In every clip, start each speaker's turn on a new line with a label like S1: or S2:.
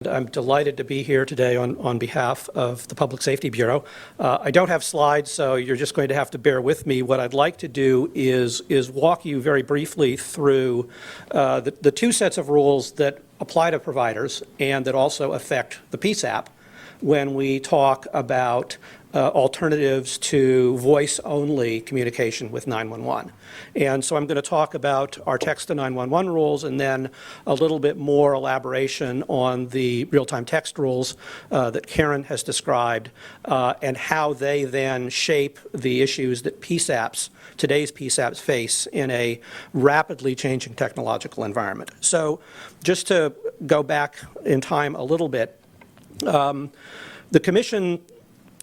S1: I'm delighted to be here today on behalf of the Public Safety Bureau. I don't have slides, so you're just going to have to bear with me. What I'd like to do is walk you very briefly through the two sets of rules that apply to providers and that also affect the PSAP when we talk about alternatives to voice-only communication with 911. And so I'm going to talk about our text to 911 rules and then a little bit more elaboration on the real-time text rules that Karen has described and how they then shape the issues that today's PSAPs face in a rapidly changing technological environment. So just to go back in time a little bit, the Commission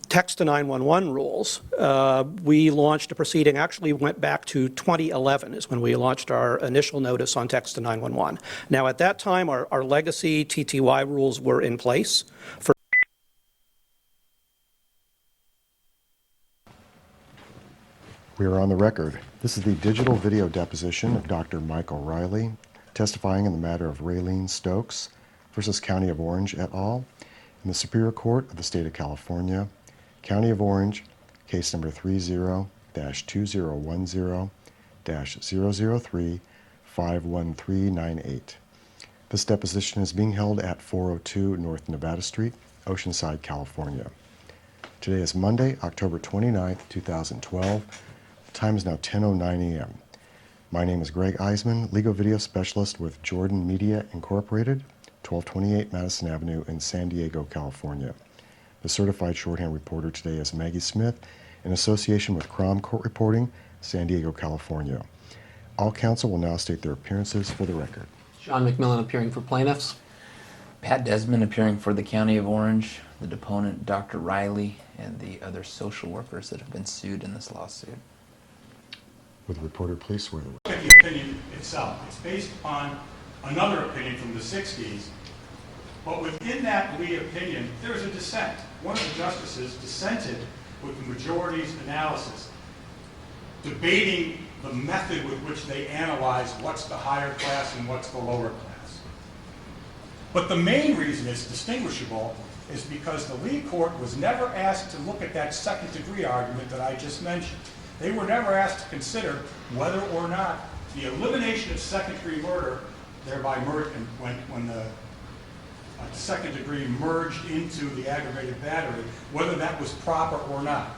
S1: text to 911 rules, we launched a proceeding, actually went back to 2011 is when we launched our initial notice on text to 911. Now at that time, our legacy TTY rules were in place.
S2: We are on the record. This is the digital video deposition of Dr. Michael Riley, testifying in the matter of Raylene Stokes versus County of Orange et al. In the Superior Court of the State of California, County of Orange, case number 30-2010-003-51398. This deposition is being held at 402 North Nevada Street, Oceanside, California. Today is Monday, October 29th, 2012. The time is now 10:09 a.m. My name is Greg Eisman, Legal Video Specialist with Jordan Media Incorporated, 1228 Madison Avenue in San Diego, California. The certified shorthand reporter today is Maggie Smith in association with Crom Court Reporting, San Diego, California. All counsel will now state their appearances for the record.
S3: Sean McMillan appearing for plaintiffs.
S4: Pat Desmond appearing for the County of Orange, the deponent Dr. Riley, and the other social workers that have been sued in this lawsuit.
S2: Would the reporter please swear the witness?
S5: The opinion itself. It's based upon another opinion from the 60s, but within that lead opinion, there is a dissent. One of the justices dissented with the majority's analysis, debating the method with which they analyze what's the higher class and what's the lower class. But the main reason it's distinguishable is because the lead court was never asked to look at that second degree argument that I just mentioned. They were never asked to consider whether or not the elimination of second degree murder, thereby when the second degree merged into the aggravated battery, whether that was proper or not.